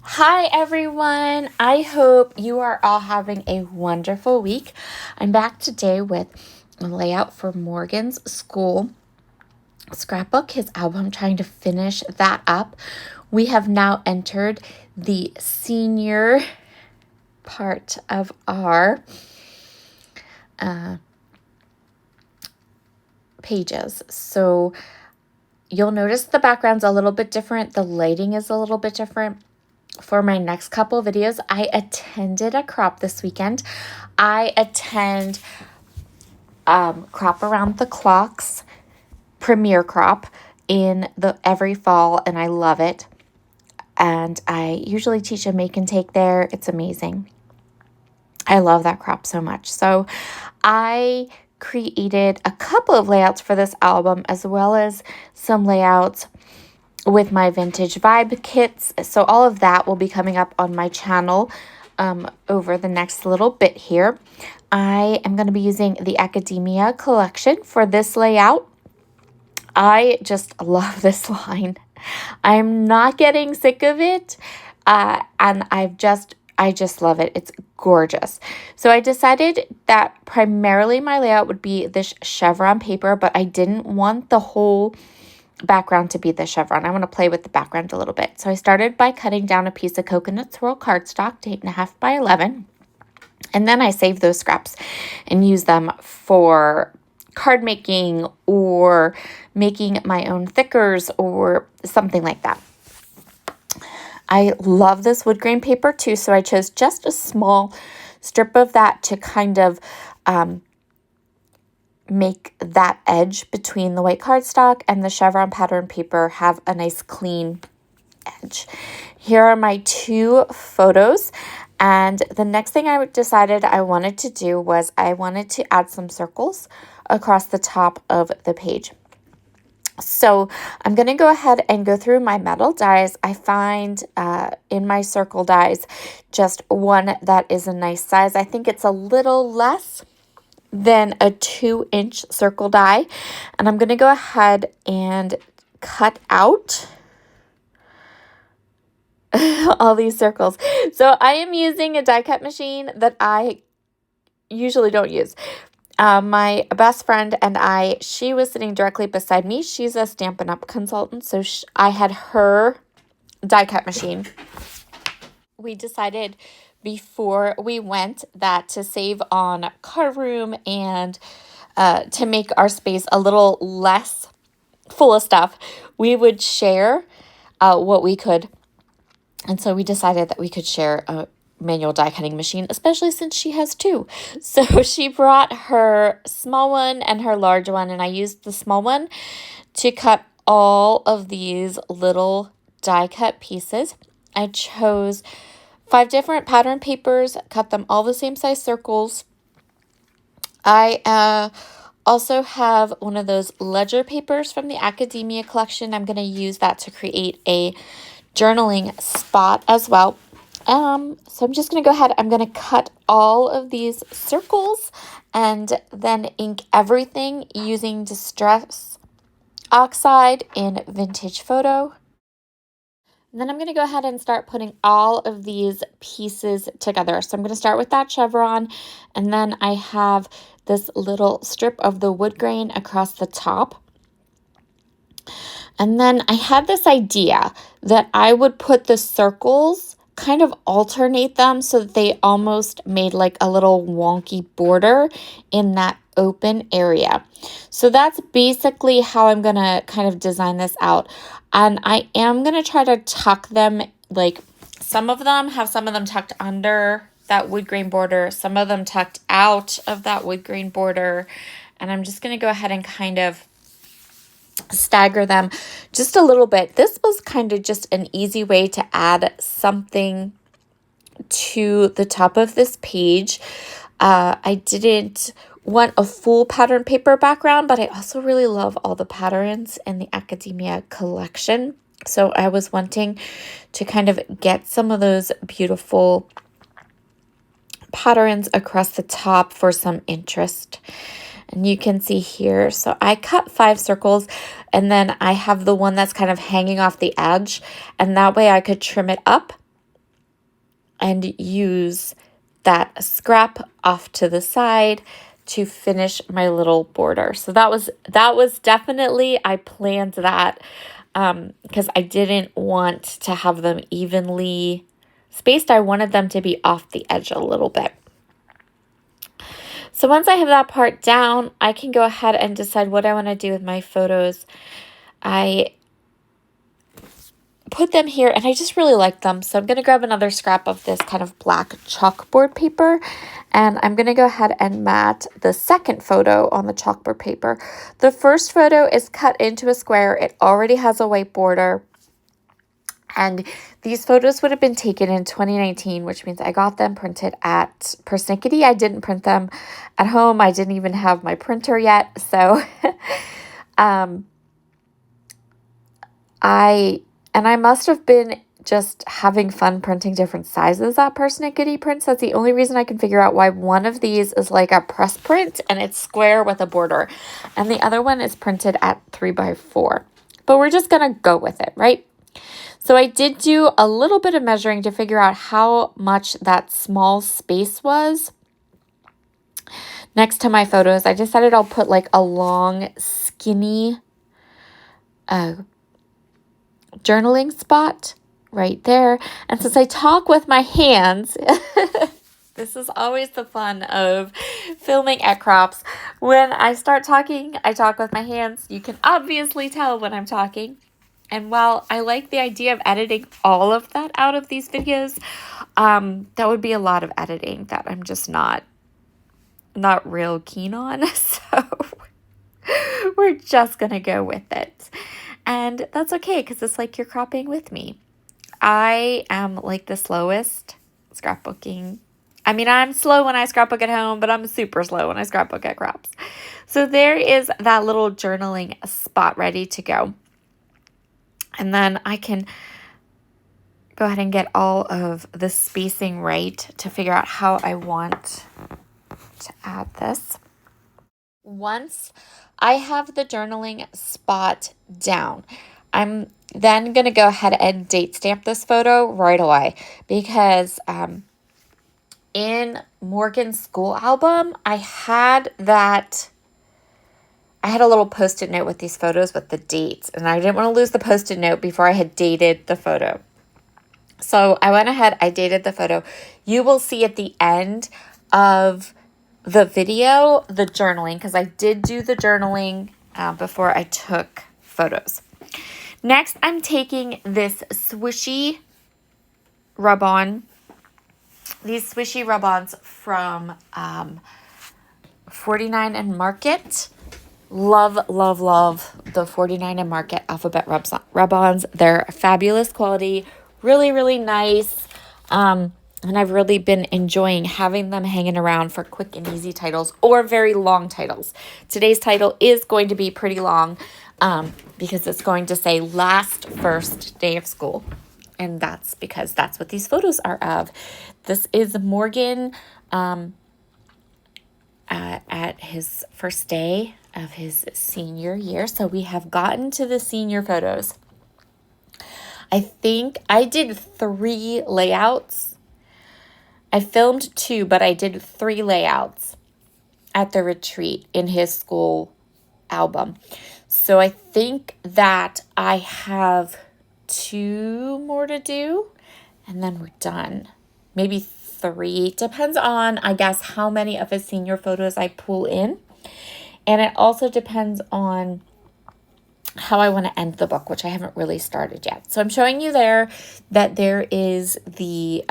Hi, everyone. I hope you are all having a wonderful week. I'm back today with a layout for Morgan's school scrapbook, his album, trying to finish that up. We have now entered the senior part of our pages. So you'll notice the background's a little bit different. The lighting is a little bit different. For my next couple videos, I attended a crop this weekend. I attend Crop Around the Clock's premiere crop in every fall, and I love it. And I usually teach a make and take there. It's amazing. I love that crop so much. So I created a couple of layouts for this album, as well as some layouts with my vintage vibe kits. So all of that will be coming up on my channel over the next little bit here. I am going to be using the Academia collection for this layout. I just love this line. I'm not getting sick of it. And I just love it. It's gorgeous. So I decided that primarily my layout would be this chevron paper, but I didn't want the whole background to be the chevron. I want to play with the background a little bit. So I started by cutting down a piece of coconut swirl cardstock to 8.5 by 11. And then I saved those scraps and used them for card making or making my own thickers or something like that. I love this wood grain paper too, so I chose just a small strip of that to kind of make that edge between the white cardstock and the chevron pattern paper have a nice clean edge. Here are my two photos, and the next thing I decided I wanted to do was I wanted to add some circles across the top of the page. So I'm going to go ahead and go through my metal dies. I find in my circle dies just one that is a nice size. I think it's a little less than a 2-inch circle die. And I'm going to go ahead and cut out all these circles. So I am using a die cut machine that I usually don't use. My best friend and she was sitting directly beside me. She's a Stampin' Up! Consultant, so I had her die cut machine. We decided before we went that to save on card room and to make our space a little less full of stuff, we would share what we could. And so we decided that we could share a manual die cutting machine, especially since she has two. So she brought her small one and her large one, and I used the small one to cut all of these little die cut pieces. I chose 5 different pattern papers, cut them all the same size circles. I also have one of those ledger papers from the Academia collection. I'm going to use that to create a journaling spot as well. So I'm just going to go ahead. I'm going to cut all of these circles and then ink everything using Distress Oxide in Vintage Photo. And then I'm going to go ahead and start putting all of these pieces together. So I'm going to start with that chevron, and then I have this little strip of the wood grain across the top. And then I had this idea that I would put the circles, kind of alternate them so that they almost made like a little wonky border in that open area. So that's basically how I'm going to kind of design this out. And I am going to try to tuck them, like some of them tucked under that wood grain border, some of them tucked out of that wood grain border. And I'm just going to go ahead and kind of stagger them just a little bit. This was kind of just an easy way to add something to the top of this page. I didn't want a full pattern paper background, but I also really love all the patterns in the Academia collection. So I was wanting to kind of get some of those beautiful patterns across the top for some interest. And you can see here, so I cut 5 circles, and then I have the one that's kind of hanging off the edge, and that way I could trim it up and use that scrap off to the side to finish my little border. So that was definitely, I planned that because I didn't want to have them evenly spaced. I wanted them to be off the edge a little bit. So once I have that part down, I can go ahead and decide what I want to do with my photos. I put them here and I just really like them. So I'm going to grab another scrap of this kind of black chalkboard paper, and I'm going to go ahead and mat the second photo on the chalkboard paper. The first photo is cut into a square. It already has a white border. And these photos would have been taken in 2019, which means I got them printed at Persnickety. I didn't print them at home. I didn't even have my printer yet. So I must have been just having fun printing different sizes at Persnickety Prints. That's the only reason I can figure out why one of these is like a press print and it's square with a border, and the other one is printed at 3x4. But we're just going to go with it, right? So I did do a little bit of measuring to figure out how much that small space was next to my photos. I decided I'll put like a long, skinny journaling spot right there. And since I talk with my hands, this is always the fun of filming at crops. When I start talking, I talk with my hands. You can obviously tell when I'm talking. And while I like the idea of editing all of that out of these videos, that would be a lot of editing that I'm just not real keen on. So we're just going to go with it. And that's okay, because it's like you're cropping with me. I am like the slowest scrapbooking. I mean, I'm slow when I scrapbook at home, but I'm super slow when I scrapbook at crops. So there is that little journaling spot ready to go. And then I can go ahead and get all of the spacing right to figure out how I want to add this. Once I have the journaling spot down, I'm then going to go ahead and date stamp this photo right away, because in Morgan's school album, I had a little Post-it note with these photos with the dates, and I didn't want to lose the Post-it note before I had dated the photo. So I went ahead, I dated the photo. You will see at the end of the video the journaling, because I did do the journaling before I took photos. Next, I'm taking this swishy rub-on. These swishy rub-ons from 49 and Market. Love, love, love the 49 and Market alphabet rub-ons. They're fabulous quality, really, really nice. And I've really been enjoying having them hanging around for quick and easy titles or very long titles. Today's title is going to be pretty long because it's going to say last first day of school. And that's because that's what these photos are of. This is Morgan at his first day of his senior year. So we have gotten to the senior photos. I think I did 3 layouts. I filmed 2, but I did 3 layouts at the retreat in his school album. So I think that I have 2 more to do, and then we're done. Maybe 3. Depends on, I guess, how many of his senior photos I pull in. And it also depends on how I want to end the book, which I haven't really started yet. So I'm showing you there that there is the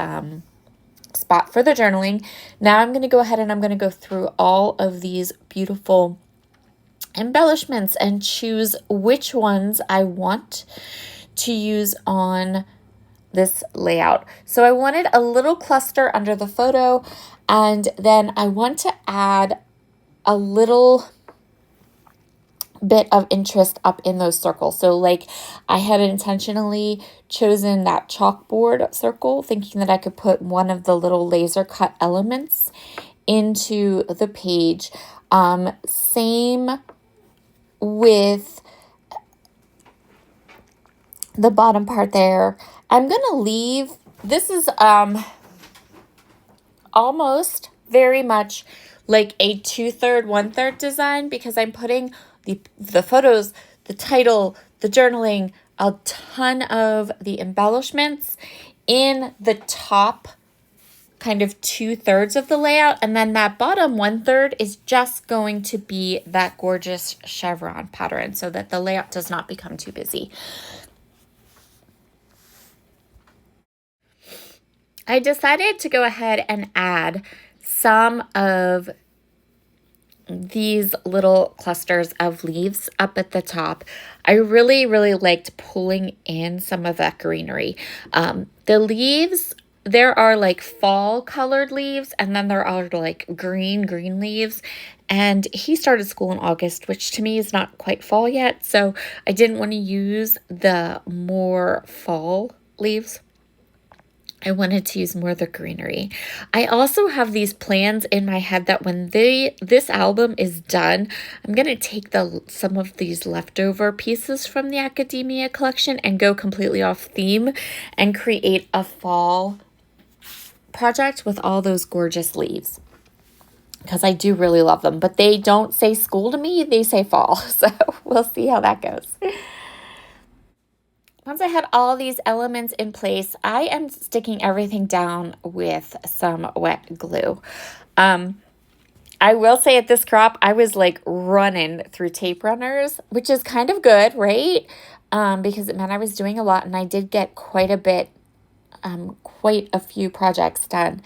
spot for the journaling. Now I'm going to go ahead and I'm going to go through all of these beautiful embellishments and choose which ones I want to use on this layout. So I wanted a little cluster under the photo, and then I want to add a little bit of interest up in those circles. So like I had intentionally chosen that chalkboard circle, thinking that I could put one of the little laser cut elements into the page. Same with the bottom part there. I'm going to leave, this is almost very much like a 2/3, 1/3 design because I'm putting the photos, the title, the journaling, a ton of the embellishments in the top kind of 2/3 of the layout, and then that bottom 1/3 is just going to be that gorgeous chevron pattern so that the layout does not become too busy. I decided to go ahead and add some of these little clusters of leaves up at the top. I really, really liked pulling in some of that greenery. The leaves, there are like fall colored leaves, and then there are like green leaves. And he started school in August, which to me is not quite fall yet. So I didn't want to use the more fall leaves. I wanted to use more of the greenery. I also have these plans in my head that when this album is done, I'm going to take some of these leftover pieces from the Academia collection and go completely off theme and create a fall project with all those gorgeous leaves. Because I do really love them, but they don't say school to me, they say fall. So we'll see how that goes. Once I had all these elements in place, I am sticking everything down with some wet glue. I will say at this crop, I was like running through tape runners, which is kind of good, right? Because it meant I was doing a lot, and I did get quite a few projects done.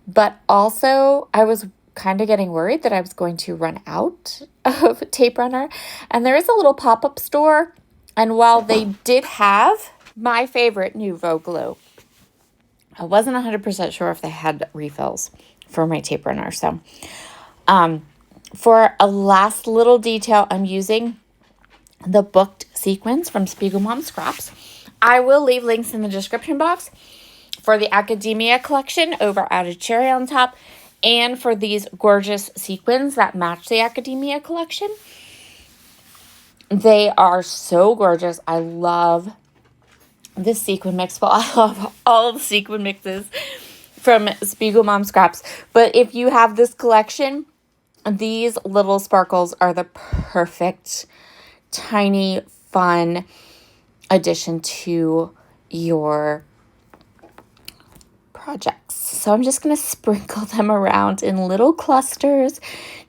But also, I was kind of getting worried that I was going to run out of tape runner. And there is a little pop-up store. And while they did have my favorite Nuvo glue, I wasn't 100% sure if they had refills for my tape runner. So for a last little detail, I'm using the booked sequins from Spiegelmom Scraps. I will leave links in the description box for the Academia collection over at A Cherry on Top and for these gorgeous sequins that match the Academia collection. They are so gorgeous. I love this sequin mix. Well, I love all the sequin mixes from Spiegelmom Scraps. But if you have this collection, these little sparkles are the perfect, tiny, fun addition to your projects. So I'm just going to sprinkle them around in little clusters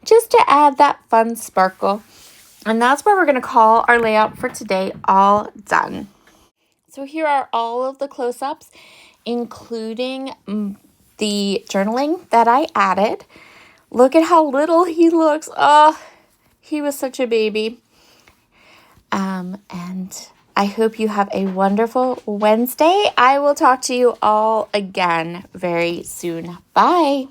just to add that fun sparkle. And that's where we're going to call our layout for today all done. So here are all of the close-ups, including the journaling that I added. Look at how little he looks. Oh, he was such a baby. And I hope you have a wonderful Wednesday. I will talk to you all again very soon. Bye.